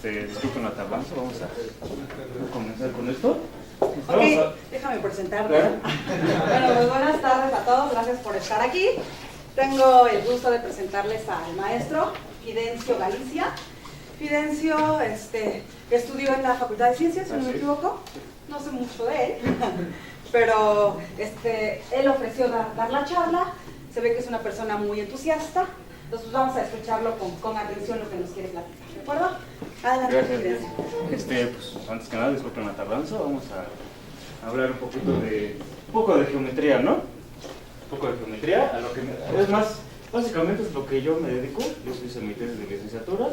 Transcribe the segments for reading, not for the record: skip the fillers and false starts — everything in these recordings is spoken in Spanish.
Disculpen la tardanza, vamos a comenzar con esto. Ok, déjame presentarte. Bueno, pues buenas tardes a todos, gracias por estar aquí. Tengo el gusto de presentarles al maestro Fidencio Galicia. Fidencio estudió en la Facultad de Ciencias, si no me equivoco. No sé mucho de él, pero él ofreció dar la charla. Se ve que es una persona muy entusiasta. Entonces vamos a escucharlo con atención lo que nos quiere platicar, ¿de acuerdo? Adelante, Fidencio. Pues antes que nada, disculpen la tardanza, vamos a hablar un poco de geometría, ¿no? Un poco de geometría, es más, básicamente es lo que yo me dedico. Yo hice mi tesis de licenciatura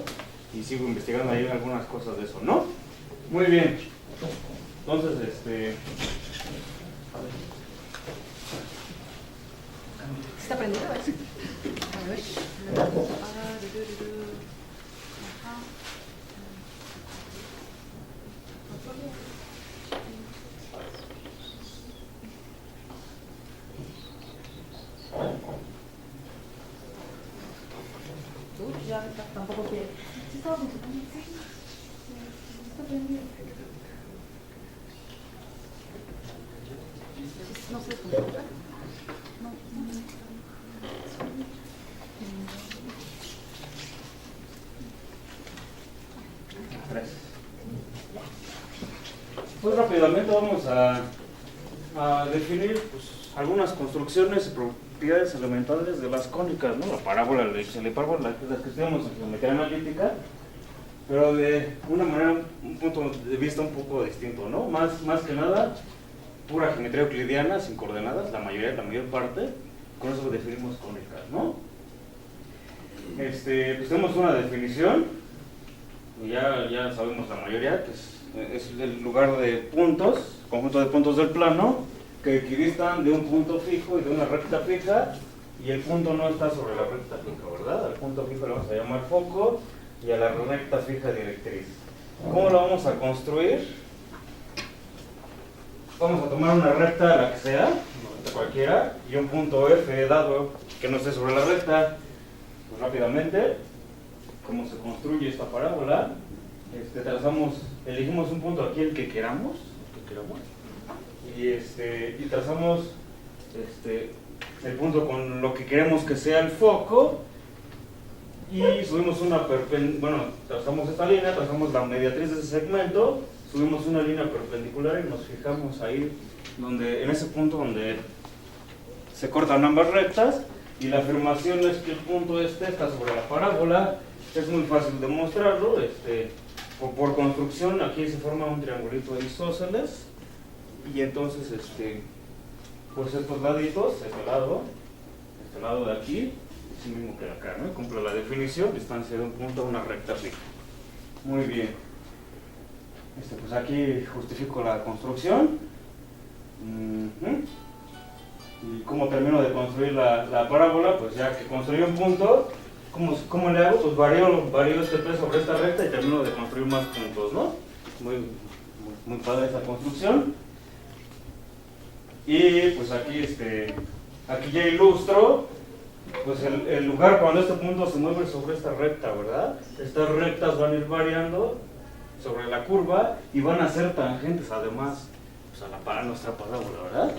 y sigo investigando ahí algunas cosas de eso, ¿no? Muy bien. Entonces, ¿Está prendido? Sí. A ver. Ya tampoco quiere. ¿Sí estaba funcionando? Sí. Está prendido. No sé cómo. Gracias. Pues rápidamente vamos a definir algunas construcciones y propiedades elementales de las cónicas, ¿no? La parábola, la elipse, la hipérbola, las que estudiamos en geometría analítica, pero de una manera, un punto de vista un poco distinto, ¿no? Más que nada, pura geometría euclidiana, sin coordenadas, la mayor parte, con eso definimos cónicas, ¿no? Pues tenemos una definición, ya sabemos la mayoría, que es el lugar de puntos, conjunto de puntos del plano, que equidistan de un punto fijo y de una recta fija, y el punto no está sobre la recta fija, ¿verdad? Al punto fijo le vamos a llamar foco, y a la recta fija directriz. ¿Cómo lo vamos a construir? Vamos a tomar una recta, la que sea, cualquiera, y un punto F dado que no esté sobre la recta. Pues rápidamente, ¿cómo se construye esta parábola? Elegimos un punto aquí, el que queramos, y trazamos el punto con lo que queremos que sea el foco, y subimos trazamos esta línea, trazamos la mediatriz de ese segmento, subimos una línea perpendicular y nos fijamos ahí, en ese punto donde se cortan ambas rectas, y la afirmación es que el punto está sobre la parábola. Es muy fácil demostrarlo, por construcción. Aquí se forma un triangulito de isósceles, y entonces pues estos laditos, este lado de aquí, es el mismo que acá, ¿no? Cumple la definición, distancia de un punto a una recta fija. Muy bien. Pues aquí justifico la construcción. Y cómo termino de construir la parábola, pues ya que construí un punto, ¿cómo le hago? Pues varío este P sobre esta recta y termino de construir más puntos, ¿no? Muy padre esta construcción. Y pues aquí ya ilustro pues el lugar cuando este punto se mueve sobre esta recta, ¿verdad? Estas rectas van a ir variando sobre la curva y van a ser tangentes además pues a nuestra parábola, ¿verdad?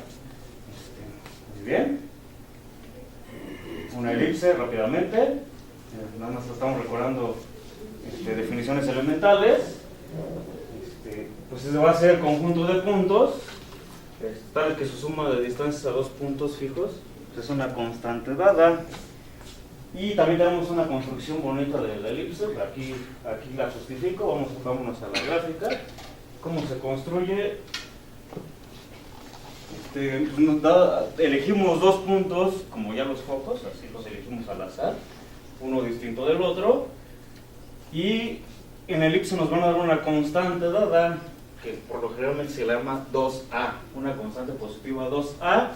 Muy bien. Una elipse rápidamente. Nada más estamos recordando definiciones elementales. Pues ese va a ser el conjunto de puntos, tal que su suma de distancias a dos puntos fijos pues es una constante dada. Y también tenemos una construcción bonita de la elipse. Aquí la justifico. Vámonos a la gráfica. ¿Cómo se construye? Elegimos dos puntos, como ya los focos, así los elegimos al azar, uno distinto del otro, y en elipse nos van a dar una constante dada, que por lo general se le llama 2A, una constante positiva 2A.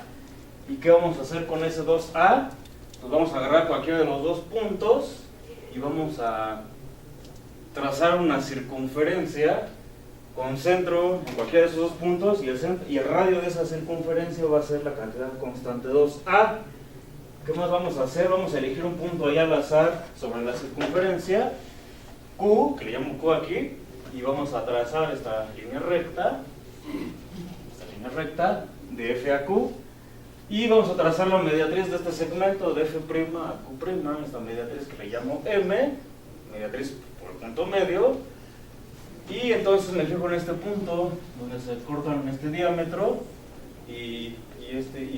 ¿Y qué vamos a hacer con ese 2A? Pues vamos a agarrar cualquiera de los dos puntos y vamos a trazar una circunferencia con centro en cualquiera de esos dos puntos, y el radio de esa circunferencia va a ser la cantidad constante 2A. ¿Qué más vamos a hacer? Vamos a elegir un punto allá al azar sobre la circunferencia Q, que le llamo Q aquí, y vamos a trazar esta línea recta de F a Q, y vamos a trazar la mediatriz de este segmento de F' a Q', esta mediatriz que le llamo M, mediatriz por el punto medio, y entonces me fijo en este punto donde se cortan este diámetro y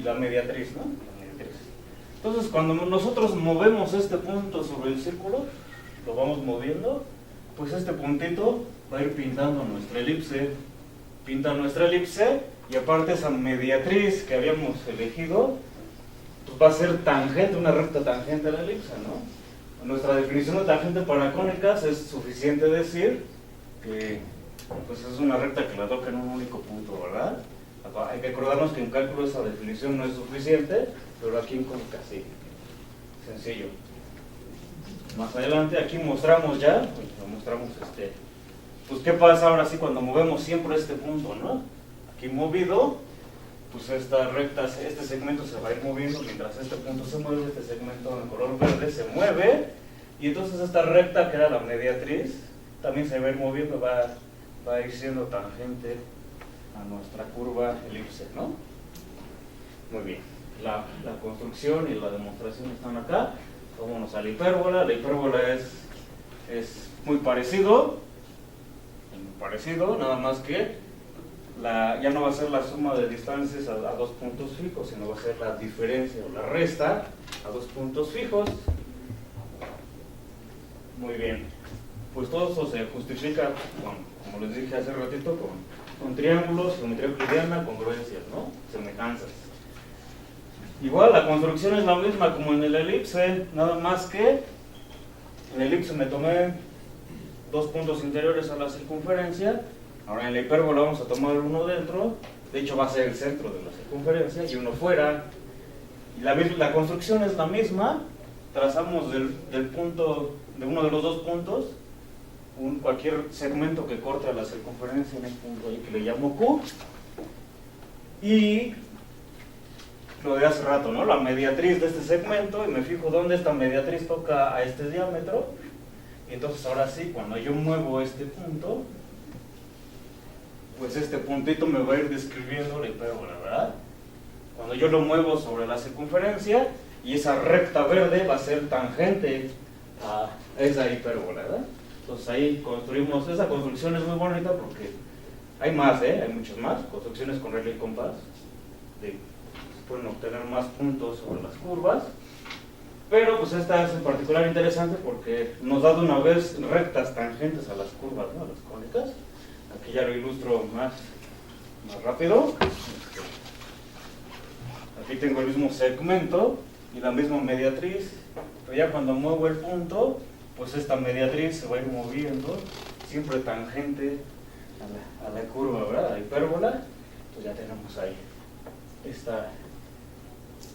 la mediatriz, ¿no? La mediatriz. Entonces cuando nosotros movemos este punto sobre el círculo, lo vamos moviendo, pues este puntito va a ir pintando nuestra elipse, pinta nuestra elipse, y aparte esa mediatriz que habíamos elegido, pues va a ser tangente, una recta tangente a la elipse, ¿no? Nuestra definición de tangente paracónicas es suficiente decir que pues es una recta que la toca en un único punto, ¿verdad? Hay que acordarnos que en cálculo esa definición no es suficiente, pero aquí en cónicas sí. Sencillo. Más adelante aquí mostramos ya, pues qué pasa ahora sí cuando movemos siempre este punto, ¿no? Aquí movido, pues esta recta, este segmento se va a ir moviendo mientras este punto se mueve, este segmento en color verde se mueve, y entonces esta recta que era la mediatriz también se va a ir moviendo, va a ir siendo tangente a nuestra curva elipse, ¿no? Muy bien, la construcción y la demostración están acá. Vámonos a la hipérbola. La hipérbola es muy parecido, nada más que ya no va a ser la suma de distancias a dos puntos fijos, sino va a ser la diferencia o la resta a dos puntos fijos. Muy bien, pues todo eso se justifica, como les dije hace ratito, con triángulos, geometría euclidiana, congruencias, ¿no? Semejanzas. Igual la construcción es la misma como en el elipse, nada más que en el elipse me tomé dos puntos interiores a la circunferencia. Ahora en la hipérbola vamos a tomar uno dentro, de hecho va a ser el centro de la circunferencia, y uno fuera. Y la construcción es la misma, trazamos del punto, de uno de los dos puntos, cualquier segmento que corte a la circunferencia en el punto ahí que le llamo Q, y lo de hace rato, ¿no? La mediatriz de este segmento, y me fijo dónde esta mediatriz toca a este diámetro, y entonces ahora sí, cuando yo muevo este punto, pues este puntito me va a ir describiendo la hipérbola, ¿verdad? Cuando yo lo muevo sobre la circunferencia, y esa recta verde va a ser tangente a esa hipérbola, ¿verdad? Entonces ahí construimos, esa construcción es muy bonita porque hay más, hay muchas más, construcciones con regla y compás, se pueden obtener más puntos sobre las curvas, pero pues esta es en particular interesante porque nos da de una vez rectas tangentes a las curvas, ¿no? A las cónicas. Aquí ya lo ilustro más rápido. Aquí tengo el mismo segmento y la misma mediatriz, pero ya cuando muevo el punto, pues esta mediatriz se va a ir moviendo, siempre tangente a la curva, ¿verdad? A la hipérbola. Pues ya tenemos ahí esta,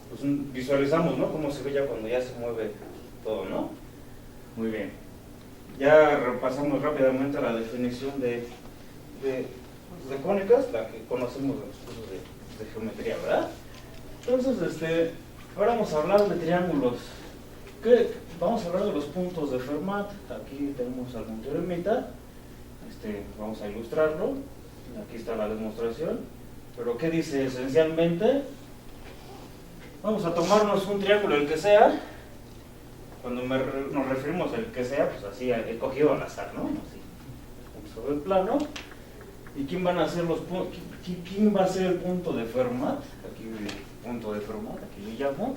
pues visualizamos, ¿no? Cómo se ve ya cuando ya se mueve todo, ¿no? Muy bien. Ya repasamos rápidamente la definición de cónicas, la que conocemos en los cursos de geometría, ¿verdad? Entonces, ahora vamos a hablar de triángulos. Vamos a hablar de los puntos de Fermat. Aquí tenemos algún teoremita. Vamos a ilustrarlo. Aquí está la demostración. Pero ¿qué dice esencialmente? Vamos a tomarnos un triángulo, el que sea. Cuando nos referimos al que sea, pues así he cogido al azar, ¿no? Así, sobre el plano. ¿Y quién van a ser quién va a ser el punto de Fermat? Aquí punto de Fermat, aquí le llamo.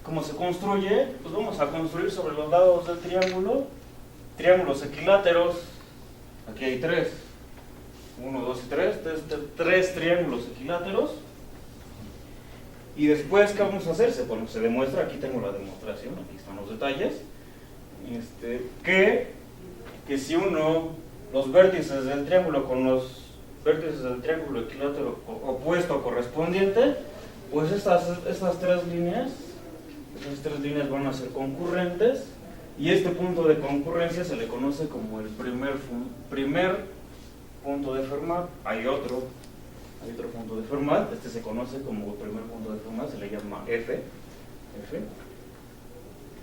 ¿Cómo se construye? Pues vamos a construir sobre los lados del triángulo triángulos equiláteros. Aquí hay tres. 1, 2 y 3. Tres triángulos equiláteros. Y después, ¿qué vamos a hacer? Bueno, se demuestra, aquí tengo la demostración, aquí están los detalles. Que si los vértices del triángulo con los vértices del triángulo equilátero opuesto correspondiente, pues estas tres líneas van a ser concurrentes, y este punto de concurrencia se le conoce como el primer punto de Fermat. Hay otro punto de Fermat, este se conoce como el primer punto de Fermat, se le llama F,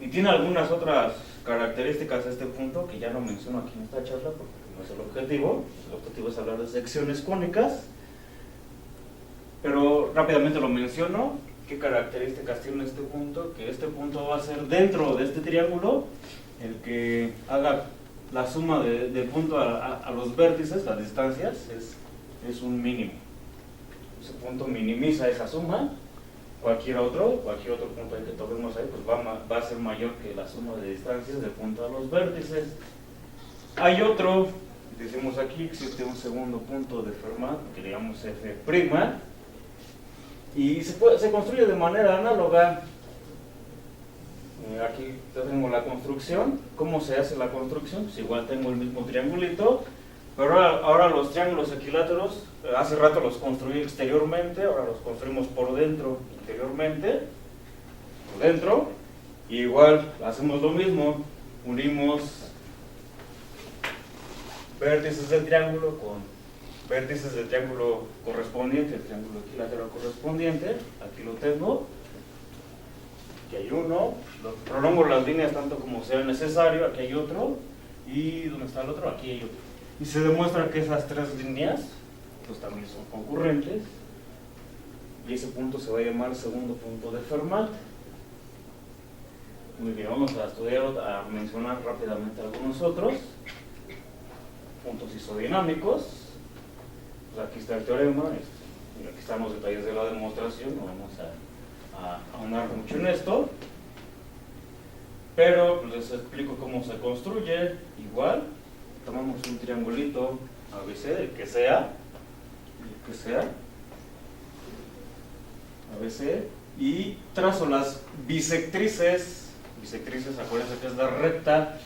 y tiene algunas otras características de este punto, que ya no menciono aquí en esta charla porque no es el objetivo. El objetivo es hablar de secciones cónicas, pero rápidamente lo menciono. ¿Qué características tiene este punto? Que este punto va a ser dentro de este triángulo el que haga la suma del punto a los vértices, las distancias, es un mínimo. Ese punto minimiza esa suma. Cualquier otro punto que toquemos ahí pues va a ser mayor que la suma de distancias del punto a los vértices. Hay otro, decimos aquí, existe un segundo punto de Fermat que le llamamos F', y se construye de manera análoga. Aquí ya tengo la construcción. ¿Cómo se hace la construcción? Pues igual tengo el mismo triangulito, pero ahora los triángulos equiláteros, hace rato los construí exteriormente, ahora los construimos por dentro, interiormente, por dentro, y igual hacemos lo mismo, unimos vértices del triángulo con vértices del triángulo correspondiente, el triángulo equilátero correspondiente. Aquí lo tengo, aquí hay uno, prolongo las líneas tanto como sea necesario, aquí hay otro, y ¿dónde está el otro? Aquí hay otro. Y se demuestra que esas tres líneas pues también son concurrentes, y ese punto se va a llamar segundo punto de Fermat. Muy bien, vamos a estudiar, a mencionar rápidamente algunos otros puntos isodinámicos. Pues aquí está el teorema, y aquí están los detalles de la demostración, no vamos a ahondar mucho en esto, pero pues les explico cómo se construye. Igual, tomamos un triangulito ABC, el que sea, ABC, y trazo las bisectrices, acuérdense que es la recta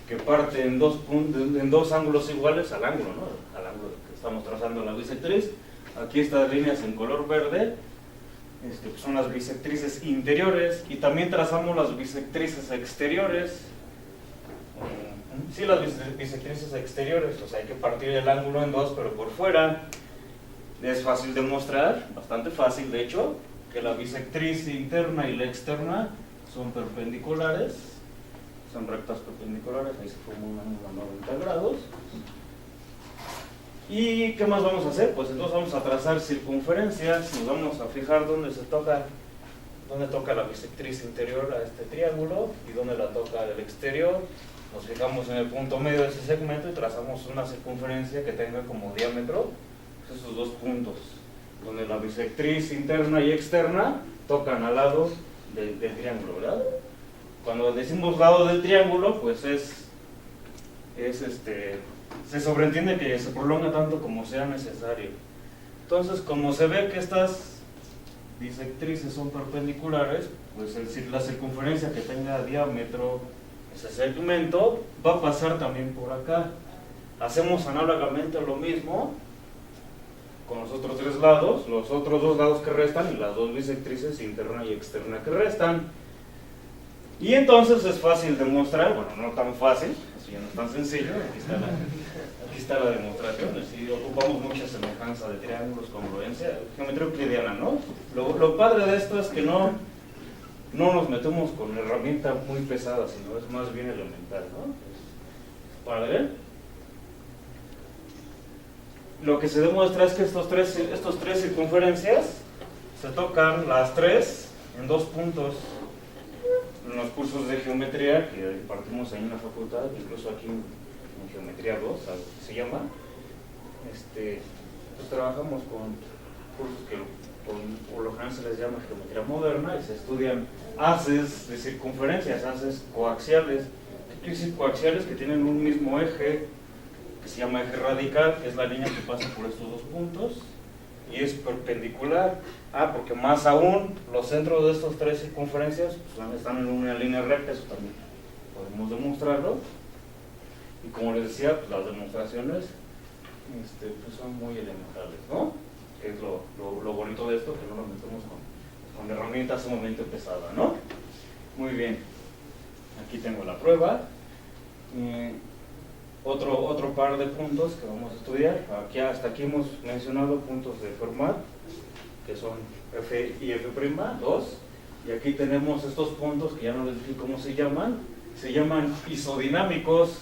que parte en dos ángulos iguales al ángulo, ¿no? Al ángulo que estamos trazando la bisectriz. Aquí estas líneas en color verde pues son las bisectrices interiores, y también trazamos las bisectrices exteriores. Sí, las bisectrices exteriores, o sea, hay que partir el ángulo en dos, pero por fuera. Es fácil demostrar, bastante fácil de hecho, que la bisectriz interna y la externa son perpendiculares, son rectas perpendiculares, ahí se forma un ángulo a 90 grados. ¿Y qué más vamos a hacer? Pues entonces vamos a trazar circunferencias, nos vamos a fijar dónde toca la bisectriz interior a este triángulo y dónde la toca el exterior. Nos fijamos en el punto medio de ese segmento y trazamos una circunferencia que tenga como diámetro esos dos puntos, donde la bisectriz interna y externa tocan al lado del triángulo, ¿verdad? Cuando decimos lado del triángulo, pues se sobreentiende que se prolonga tanto como sea necesario. Entonces, como se ve que estas bisectrices son perpendiculares, pues la circunferencia que tenga diámetro ese segmento va a pasar también por acá. Hacemos análogamente lo mismo con los otros tres lados, los otros dos lados que restan y las dos bisectrices interna y externa que restan. Y entonces es fácil demostrar, bueno, no tan fácil, así ya no es tan sencillo, aquí está la demostración, así ocupamos mucha semejanza de triángulos, congruencia, geometría euclidiana, ¿no? Lo padre de esto es que no nos metemos con herramienta muy pesada, sino es más bien elemental, ¿no? Es padre. Lo que se demuestra es que estos tres circunferencias se tocan las tres en dos puntos. En los cursos de geometría que impartimos ahí en la facultad, incluso aquí en geometría 2, algo que se llama, pues trabajamos con cursos que por lo general se les llama geometría moderna, y se estudian haces de circunferencias, haces coaxiales. ¿Qué quiere decir coaxiales? Que tienen un mismo eje, que se llama eje radical, que es la línea que pasa por estos dos puntos, y es perpendicular. Porque más aún, los centros de estas tres circunferencias pues, están en una línea recta, eso también podemos demostrarlo. Y como les decía, pues, las demostraciones pues, son muy elementales, ¿no? Que es lo bonito de esto, que no nos metemos con herramientas sumamente pesadas, ¿no? Muy bien, aquí tengo la prueba. Otro par de puntos que vamos a estudiar. Hasta aquí hemos mencionado puntos de Fermat, que son F y F', 2, y aquí tenemos estos puntos que ya no les dije cómo se llaman, se llaman isodinámicos.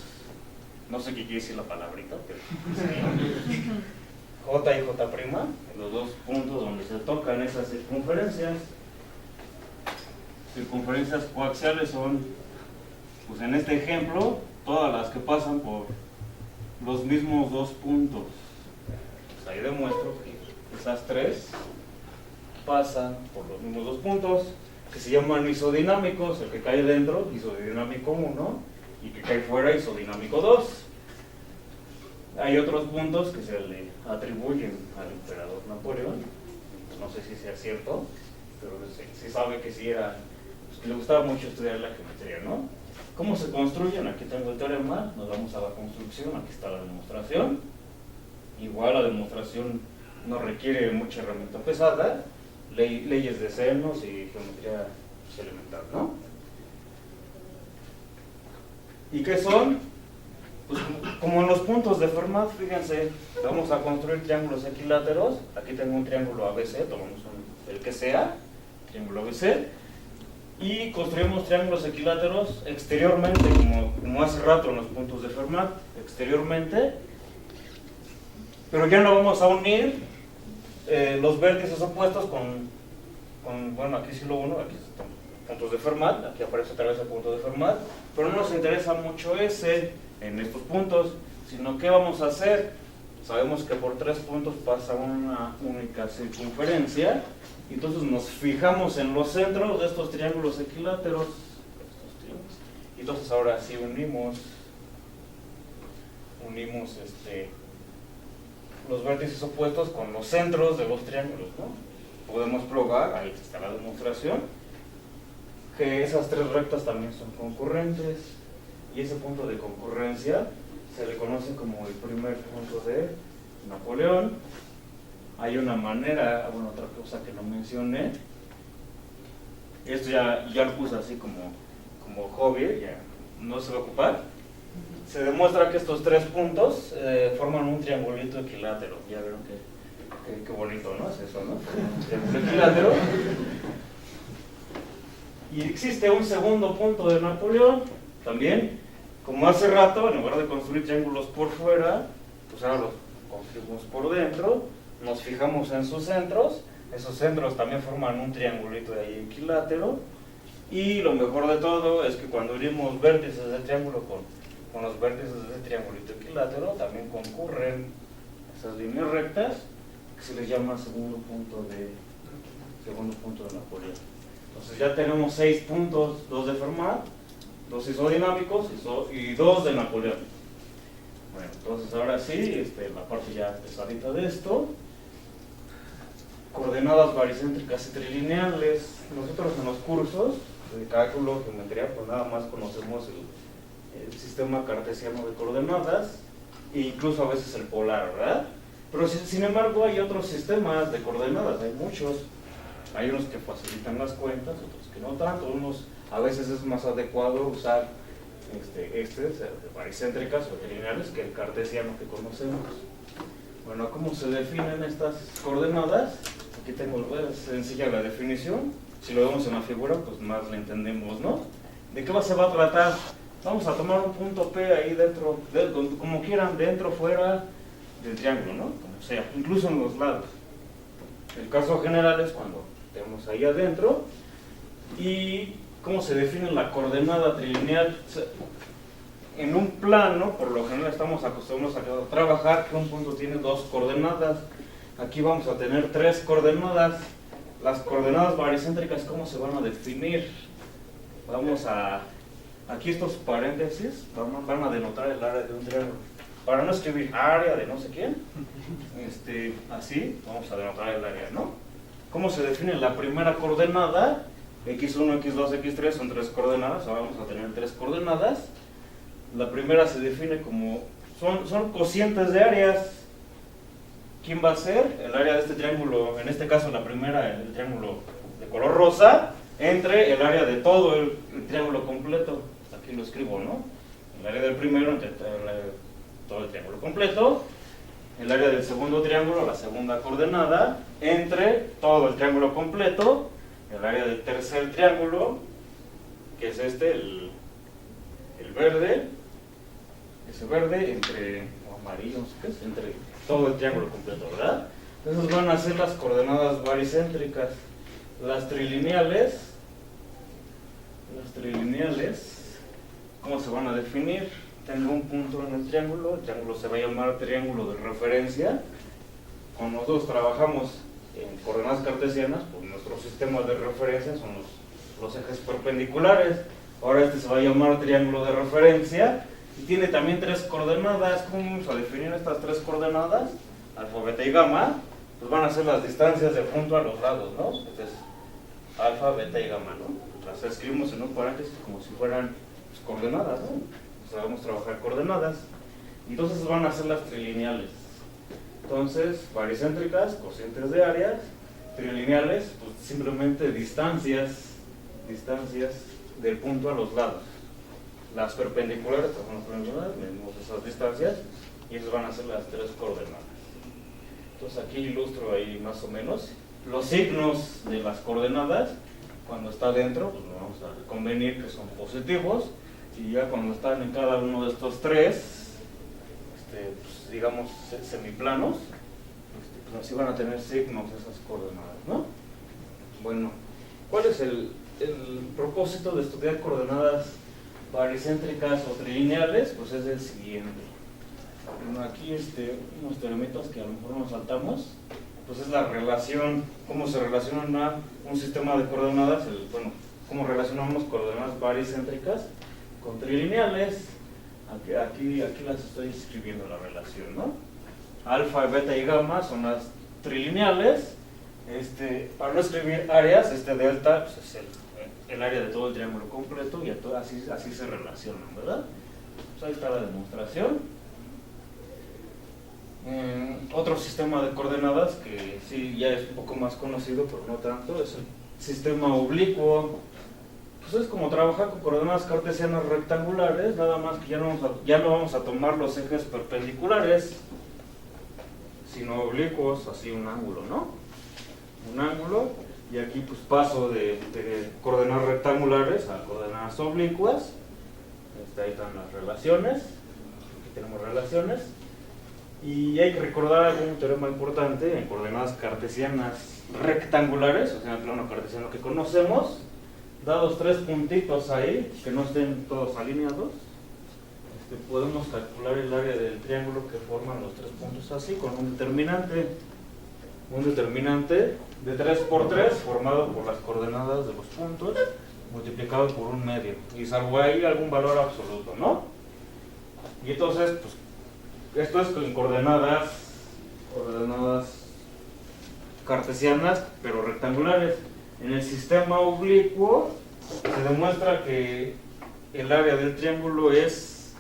No sé qué quiere decir la palabrita, pero J y J', los dos puntos donde se tocan esas circunferencias. Circunferencias coaxiales son, pues en este ejemplo, todas las que pasan por los mismos dos puntos. Pues ahí demuestro que esas tres pasan por los mismos dos puntos, que se llaman isodinámicos, el que cae dentro, isodinámico 1, y que cae fuera, isodinámico 2. Hay otros puntos que se le atribuyen al emperador Napoleón, no sé si sea cierto, pero se sabe que sí era, pues, que le gustaba mucho estudiar la geometría, ¿no? ¿Cómo se construyen? Aquí tengo el teorema, nos vamos a la construcción, aquí está la demostración. Igual la demostración no requiere mucha herramienta pesada, leyes de senos y geometría elemental, ¿no? ¿Y qué son? Pues como en los puntos de Fermat, fíjense, vamos a construir triángulos equiláteros. Aquí tengo un triángulo ABC, tomamos el que sea, triángulo ABC, y construimos triángulos equiláteros exteriormente, como hace rato en los puntos de Fermat, exteriormente, pero ya no vamos a unir los vértices opuestos bueno, aquí sí lo uno, aquí están puntos de Fermat, aquí aparece otra vez el punto de Fermat, pero no nos interesa mucho ese en estos puntos, sino ¿qué vamos a hacer? Sabemos que por 3 puntos pasa una única circunferencia, y entonces nos fijamos en los centros de estos triángulos equiláteros, y entonces ahora sí unimos los vértices opuestos con los centros de los triángulos, ¿no? Podemos probar, ahí está la demostración, que esas 3 rectas también son concurrentes, y ese punto de concurrencia se le conoce como el primer punto de Napoleón. Hay una manera, bueno, otra cosa que no mencioné, esto ya lo puse así como hobby, ya no se va a ocupar. Se demuestra que estos 3 puntos forman un triangulito equilátero. Ya vieron qué bonito, ¿no? Es eso, ¿no? Un triángulo equilátero. Y existe un segundo punto de Napoleón, también, como hace rato, en lugar de construir triángulos por fuera, pues ahora los construimos por dentro, nos fijamos en sus centros, esos centros también forman un triangulito de ahí equilátero, y lo mejor de todo es que cuando unimos vértices de triángulo con los vértices de ese triangulito equilátero, también concurren esas líneas rectas, que se les llama segundo punto de Napoleón. Entonces ya tenemos 6 puntos, 2 de Fermat, 2 isodinámicos y 2 de Napoleón. Bueno, entonces ahora sí, la parte ya pesadita de esto. Coordenadas baricéntricas y trilineales. Nosotros en los cursos de cálculo, geometría, pues nada más conocemos el sistema cartesiano de coordenadas, e incluso a veces el polar, ¿verdad? Pero sin embargo hay otros sistemas de coordenadas, hay muchos. Hay unos que facilitan las cuentas, otros que no tanto. Unos a veces es más adecuado usar baricéntricas o trilineales que el cartesiano que conocemos. Bueno, ¿cómo se definen estas coordenadas? Aquí tengo sencilla la definición. Si lo vemos en la figura, pues más la entendemos, ¿no? ¿De qué se va a tratar? Vamos a tomar un punto P ahí dentro, como quieran, dentro, fuera del triángulo, ¿no? Como sea, incluso en los lados. El caso general es cuando tenemos ahí adentro. ¿Y cómo se define la coordenada trilineal? En un plano, por lo general estamos acostumbrados a trabajar que un punto tiene 2 coordenadas. Aquí vamos a tener 3 coordenadas. Las coordenadas baricéntricas, ¿cómo se van a definir? Aquí estos paréntesis van a denotar el área de un triángulo. Para no escribir área de no sé quién, así vamos a denotar el área, ¿no? ¿Cómo se define la primera coordenada? X1, X2, X3 son 3 coordenadas, ahora vamos a tener 3 coordenadas. La primera se define como, son cocientes de áreas. ¿Quién va a ser? El área de este triángulo, en este caso la primera, el triángulo de color rosa, entre el área de todo el triángulo completo. Aquí lo escribo, ¿no? El área del primero entre todo el triángulo completo. El área del segundo triángulo, la segunda coordenada, entre todo el triángulo completo. El área del tercer triángulo, que es el verde, ese verde entre, o amarillo, no sé qué es, entre todo el triángulo completo, ¿verdad? Esas van a ser las coordenadas baricéntricas. Las trilineales, ¿cómo se van a definir? Tengo un punto en el triángulo se va a llamar triángulo de referencia. Cuando nosotros trabajamos en coordenadas cartesianas, pues nuestro sistema de referencia son los ejes perpendiculares. Ahora este se va a llamar triángulo de referencia y tiene también tres coordenadas. ¿Cómo vamos a definir estas tres coordenadas? Alfa, beta y gamma, pues van a ser las distancias de punto a los lados, ¿no? Entonces, alfa, beta y gamma, ¿no? Las escribimos en un paréntesis como si fueran pues, coordenadas, ¿no? Sabemos trabajar coordenadas. Y entonces van a ser las trilineales. Entonces, baricéntricas, cocientes de áreas, trilineales, pues simplemente distancias del punto a los lados. Las perpendiculares, medimos esas distancias y esas van a ser las tres coordenadas. Entonces aquí ilustro ahí más o menos los signos de las coordenadas. Cuando está dentro, pues vamos a convenir que son positivos, y ya cuando están en cada uno de estos tres, pues, digamos semiplanos, pues así van a tener signos esas coordenadas, ¿no? Bueno, ¿cuál es el propósito de estudiar coordenadas baricéntricas o trilineales? Pues es el siguiente. Bueno, aquí unos teoremitas que a lo mejor nos saltamos, pues es la relación, cómo se relaciona un sistema de coordenadas, cómo relacionamos coordenadas baricéntricas con trilineales. Aquí las estoy escribiendo la relación, ¿no? Alfa, beta y gamma son las trilineales. Para no escribir áreas, delta pues es el área de todo el triángulo completo y así se relacionan, ¿verdad? Pues ahí está la demostración. Otro sistema de coordenadas que sí ya es un poco más conocido, pero no tanto, es el sistema oblicuo. Pues es como trabajar con coordenadas cartesianas rectangulares, nada más que ya no vamos a tomar los ejes perpendiculares, sino oblicuos, así un ángulo, ¿no? Un ángulo, y aquí pues paso de coordenadas rectangulares a coordenadas oblicuas. Ahí están las relaciones, aquí tenemos relaciones, y hay que recordar algún teorema importante en coordenadas cartesianas rectangulares, o sea, el plano cartesiano que conocemos. Dados tres puntitos ahí, que no estén todos alineados, podemos calcular el área del triángulo que forman los tres puntos así, con un determinante de 3 por 3 formado por las coordenadas de los puntos multiplicado por un medio, y salvo ahí algún valor absoluto, ¿no? Y entonces, pues, esto es en coordenadas cartesianas, pero rectangulares. En el sistema oblicuo se demuestra que el área del triángulo es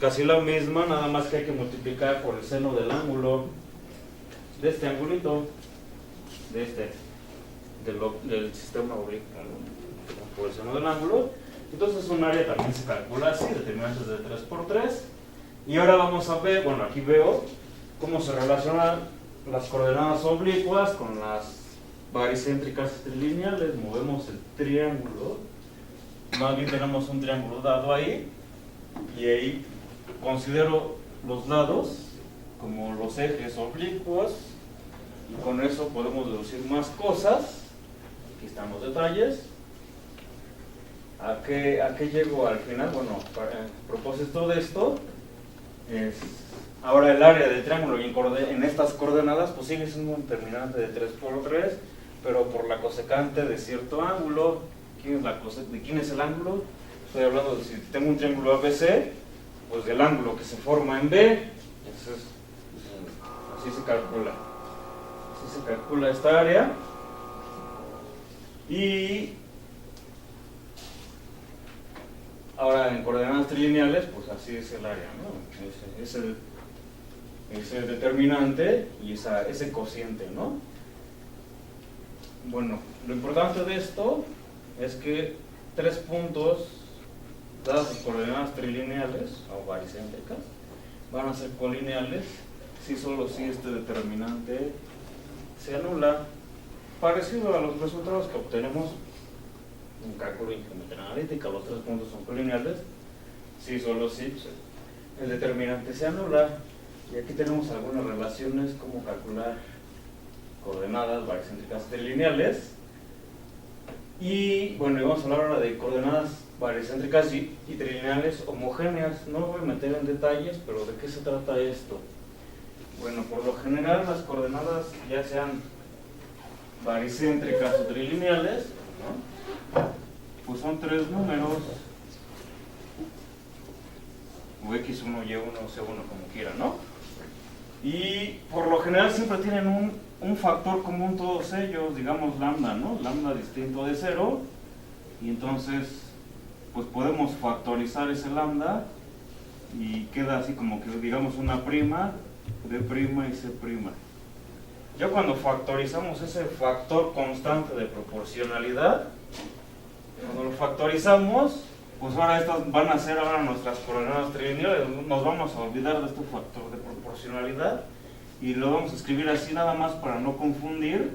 casi la misma, nada más que hay que multiplicar por el seno del ángulo, de este angulito, del sistema oblicuo, ¿no? Por el seno del ángulo. Entonces un área también se calcula así, determinantes de 3 por 3. Y ahora vamos a ver, bueno, aquí veo cómo se relacionan las coordenadas oblicuas con las baricéntricas trilineales. Movemos el triángulo, más bien tenemos un triángulo dado ahí, y ahí considero los lados como los ejes oblicuos, y con eso podemos deducir más cosas. Aquí están los detalles. ¿A qué llego al final? Bueno, a propósito de esto, ahora el área del triángulo en estas coordenadas pues sigue siendo un determinante de 3 por 3, pero por la cosecante de cierto ángulo. ¿De quién es el ángulo? Estoy hablando de si tengo un triángulo ABC, pues del ángulo que se forma en B. Entonces, así se calcula esta área. Y ahora en coordenadas trilineales, pues así es el área, ¿no? Ese determinante y ese cociente, ¿no? Bueno, lo importante de esto es que tres puntos dadas en coordenadas trilineales o baricéntricas van a ser colineales solo si este determinante se anula, parecido a los resultados que obtenemos en cálculo y geometría analítica. Los tres puntos son colineales sí, solo sí, pues, el determinante se anula. Y aquí tenemos algunas relaciones, como calcular coordenadas baricéntricas trilineales. Y bueno, vamos a hablar ahora de coordenadas baricéntricas y trilineales homogéneas. No voy a meter en detalles, pero ¿de qué se trata esto? Bueno, por lo general las coordenadas, ya sean baricéntricas o trilineales, ¿no? Pues son tres números, o x1, y1, c1, como quiera, ¿no? Y por lo general siempre tienen un factor común todos ellos, digamos lambda, ¿no? Lambda distinto de 0, y entonces pues podemos factorizar ese lambda y queda así como que digamos una prima, d' y c'. Ya cuando factorizamos ese factor constante de proporcionalidad, cuando lo factorizamos, pues ahora estas van a ser ahora nuestras coordenadas trilineales. Nos vamos a olvidar de este factor de proporcionalidad y lo vamos a escribir así nada más para no confundir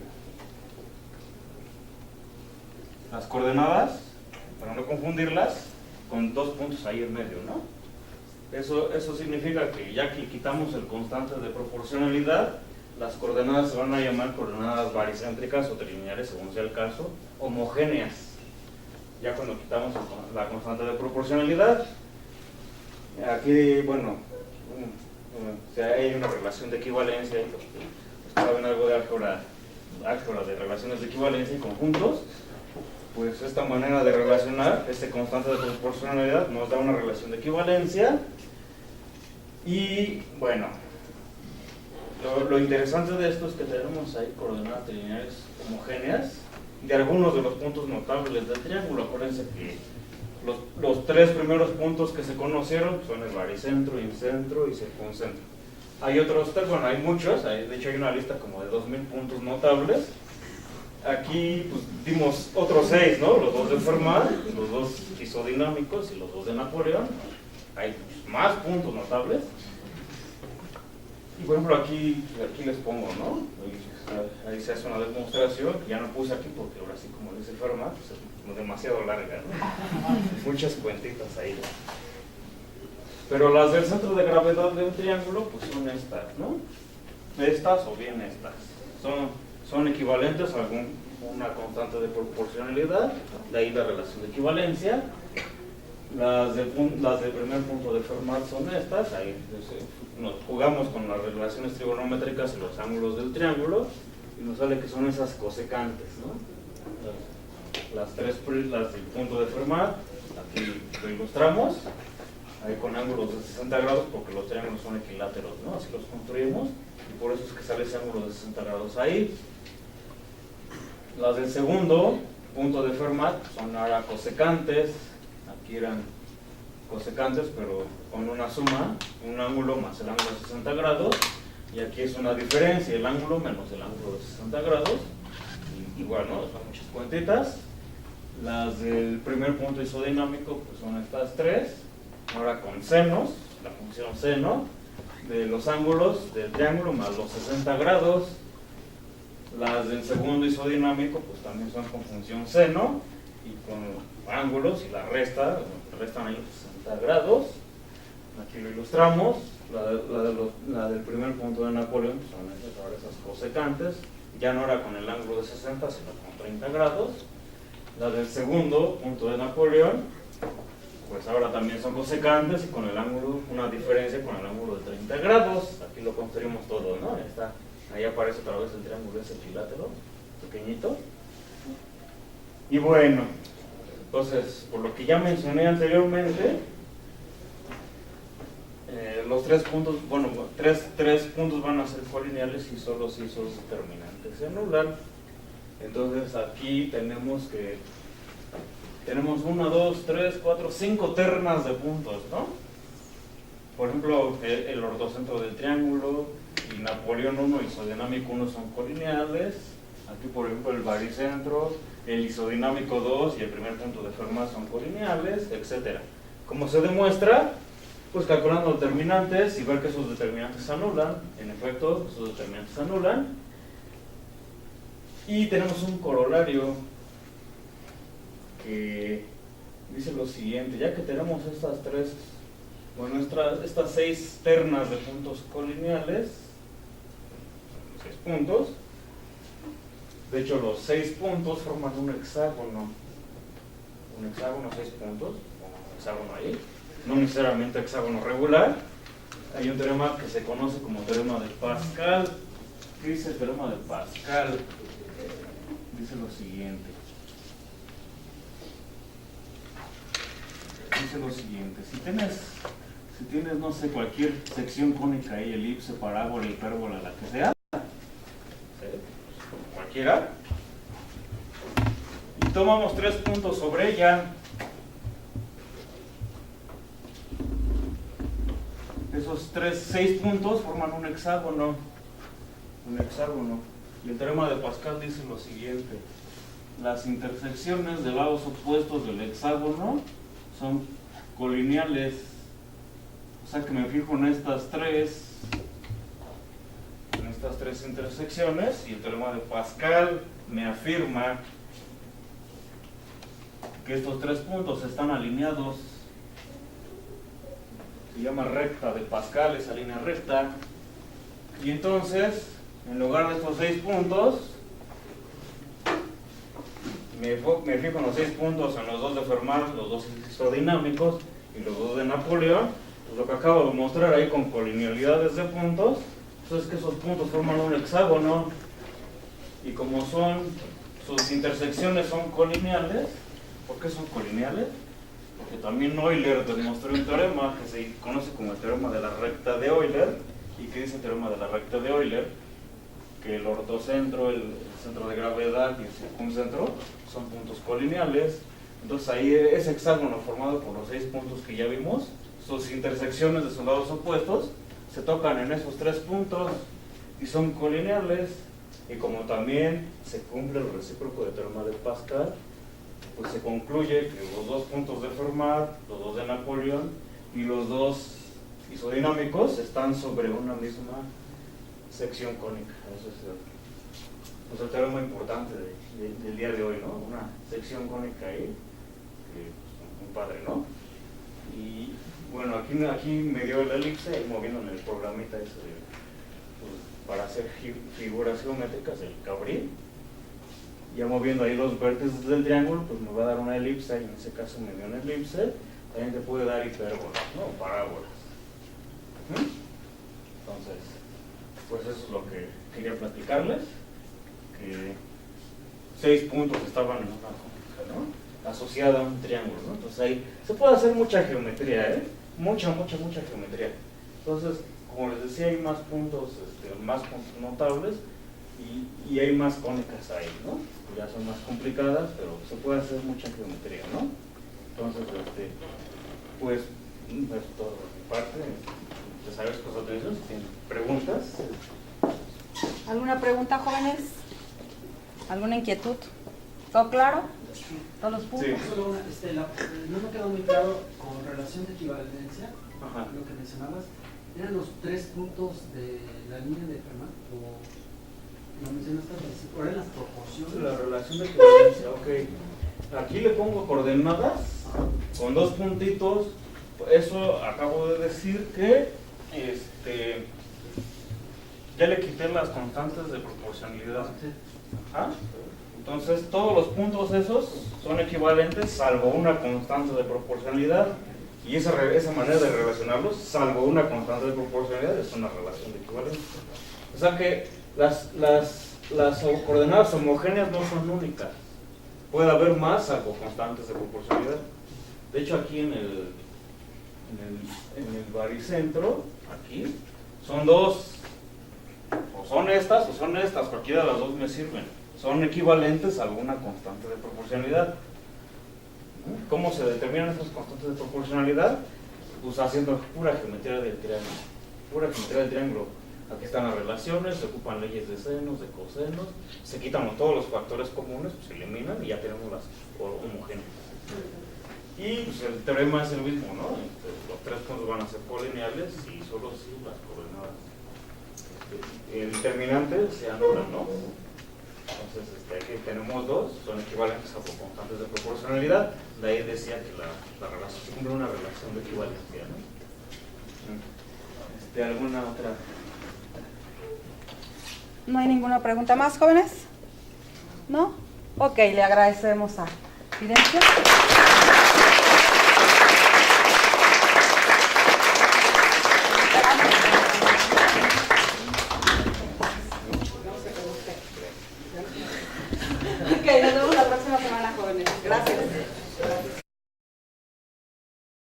las coordenadas, para no confundirlas con dos puntos ahí en medio, ¿no? Eso significa que ya que quitamos el constante de proporcionalidad, las coordenadas se van a llamar coordenadas baricéntricas o trilineales, según sea el caso, homogéneas. Ya cuando quitamos la constante de proporcionalidad, aquí, bueno, o sea, hay una relación de equivalencia, saben algo de álgebra de relaciones de equivalencia y conjuntos, pues esta manera de relacionar este constante de proporcionalidad nos da una relación de equivalencia. Y bueno, lo interesante de esto es que tenemos ahí coordenadas trilineales homogéneas de algunos de los puntos notables del triángulo. Acuérdense que los tres primeros puntos que se conocieron son el baricentro, incentro y circuncentro. Hay otros tres, bueno, hay muchos, de hecho hay una lista como de 2000 puntos notables. Aquí pues, dimos otros 6, ¿no? Los dos de Fermat, los dos isodinámicos y los dos de Napoleón. Hay más puntos notables. Y por ejemplo aquí les pongo, ¿no? Ahí se hace una demostración, que ya no puse aquí porque ahora sí, como dice Fermat, pues es demasiado larga, ¿no? Muchas cuentitas ahí. Pero las del centro de gravedad de un triángulo, pues son estas, ¿no? Estas o bien estas. Son equivalentes a una constante de proporcionalidad, de ahí la relación de equivalencia. Las del primer punto de Fermat son estas, ahí nos jugamos con las relaciones trigonométricas y los ángulos del triángulo, y nos sale que son esas cosecantes, ¿no? Las del punto de Fermat, aquí lo ilustramos, ahí con ángulos de 60 grados, porque los triángulos son equiláteros, ¿no? Así los construimos, y por eso es que sale ese ángulo de 60 grados ahí. Las del segundo punto de Fermat son ahora cosecantes, aquí eran cosecantes, pero con una suma, un ángulo más el ángulo de 60 grados, y aquí es una diferencia, el ángulo menos el ángulo de 60 grados, y igual, ¿no? Son muchas cuentitas. Las del primer punto isodinámico, pues son estas tres, ahora con senos, la función seno, de los ángulos del triángulo más los 60 grados. Las del segundo isodinámico, pues también son con función seno, y con ángulos, y la restan ahí 60 grados. Aquí lo ilustramos. La del primer punto de Napoleón, pues son esas cosecantes, ya no era con el ángulo de 60, sino con 30 grados. La del segundo punto de Napoleón, pues ahora también son cosecantes y con el ángulo, una diferencia con el ángulo de 30 grados. Aquí lo construimos todo, ¿no? Ahí aparece otra vez el triángulo ese equilátero, pequeñito. Y bueno, entonces, por lo que ya mencioné anteriormente, los tres puntos, bueno, tres puntos van a ser colineales y solo si esos determinantes se anulan. Entonces aquí tenemos 1, 2, 3, 4, 5 ternas de puntos, ¿no? Por ejemplo, el ordocentro del triángulo y Napoleón 1 y isodinámico 1 son colineales. Aquí, por ejemplo, el baricentro, el isodinámico 2 y el primer punto de Fermat son colineales, etc. ¿Cómo se demuestra? Pues calculando determinantes y ver que esos determinantes se anulan. En efecto, esos determinantes se anulan. Y tenemos un corolario que dice lo siguiente: ya que tenemos estas tres Bueno, estas 6 ternas de puntos colineales, 6 puntos, de hecho los 6 puntos forman un hexágono, 6 puntos, un hexágono ahí, no necesariamente hexágono regular. Hay un teorema que se conoce como teorema de Pascal. ¿Qué dice el teorema de Pascal? Dice lo siguiente. Si tienes, no sé, cualquier sección cónica ahí, elipse, parábola, hipérbola, la que sea, ¿sí? Cualquiera, y tomamos 3 puntos sobre ella, esos 6 puntos forman un hexágono, y el teorema de Pascal dice lo siguiente: las intersecciones de lados opuestos del hexágono son colineales. O sea que me fijo en estas tres intersecciones, y el teorema de Pascal me afirma que estos 3 puntos están alineados. Se llama recta de Pascal esa línea recta. Y entonces, en lugar de estos 6 puntos, me fijo en los 6 puntos, en los 2 de Fermat, los 2 isodinámicos y los 2 de Napoleón. Pues lo que acabo de mostrar ahí con colinealidades de puntos, pues es que esos puntos forman un hexágono, y como sus intersecciones son colineales. ¿Por qué son colineales? Porque también Euler demostró un teorema que se conoce como el teorema de la recta de Euler. ¿Y qué dice el teorema de la recta de Euler? Que el ortocentro, el centro de gravedad y el circuncentro son puntos colineales. Entonces ahí ese hexágono formado por los 6 puntos que ya vimos, sus intersecciones de sus lados opuestos se tocan en esos 3 puntos y son colineales. Y como también se cumple el recíproco del teorema de Pascal, pues se concluye que los 2 puntos de Fermat, los 2 de Napoleón y los 2 isodinámicos están sobre una misma sección cónica. Eso es el teorema importante del día de hoy, ¿no? Una sección cónica ahí, que muy padre, ¿no? Y bueno, aquí me dio el elipse, ahí moviendo en el programita ese para hacer figuras geométricas, el Cabri. Ya moviendo ahí los vértices del triángulo, pues me va a dar una elipse, y en ese caso me dio una elipse. También te puede dar hipérbolas, ¿no? Parábolas. Entonces, pues eso es lo que quería platicarles, que 6 puntos estaban en una cónica, ¿no? Asociada a un triángulo, ¿no? Entonces ahí se puede hacer mucha geometría, ¿eh? Mucha geometría. Entonces, como les decía, hay más puntos notables, y hay más cónicas ahí, ¿no? Ya son más complicadas, pero se puede hacer mucha geometría, ¿no? Entonces, pues, es todo de mi parte. Ya sabes, cosas de eso. Si tienen preguntas. ¿Alguna pregunta, jóvenes? ¿Alguna inquietud? ¿Todo claro? ¿Todos los puntos? Sí. Solo no me quedó muy claro con relación de equivalencia. Ajá. Lo que mencionabas, ¿eran los 3 puntos de la línea de Fermat? ¿O lo mencionaste al principio? ¿Eran las proporciones? La relación de equivalencia, ok. Aquí le pongo coordenadas con 2 puntitos. Eso acabo de decir que ya le quité las constantes de proporcionalidad. Ajá. Entonces todos los puntos esos son equivalentes salvo una constante de proporcionalidad, y esa manera de relacionarlos salvo una constante de proporcionalidad es una relación de equivalencia. O sea que las coordenadas homogéneas no son únicas, puede haber más salvo constantes de proporcionalidad. De hecho aquí en el baricentro, aquí son 2, o son estas, cualquiera de las 2 me sirven. Son equivalentes a alguna constante de proporcionalidad. ¿Cómo se determinan esas constantes de proporcionalidad? Pues haciendo pura geometría del triángulo. Aquí están las relaciones, se ocupan leyes de senos, de cosenos, se quitan todos los factores comunes, pues se eliminan y ya tenemos las homogéneas. Y pues el teorema es el mismo, ¿no? Los 3 puntos van a ser colineales y solo si las coordenadas determinantes se anulan, ¿no? Entonces aquí tenemos 2, son equivalentes a constantes de proporcionalidad. De ahí decía que la relación cumple una relación de equivalencia, ¿no? de alguna otra. ¿No hay ninguna pregunta más, jóvenes? ¿No? Ok, le agradecemos a Fidencio. Ok, nos vemos la próxima semana, jóvenes. Gracias.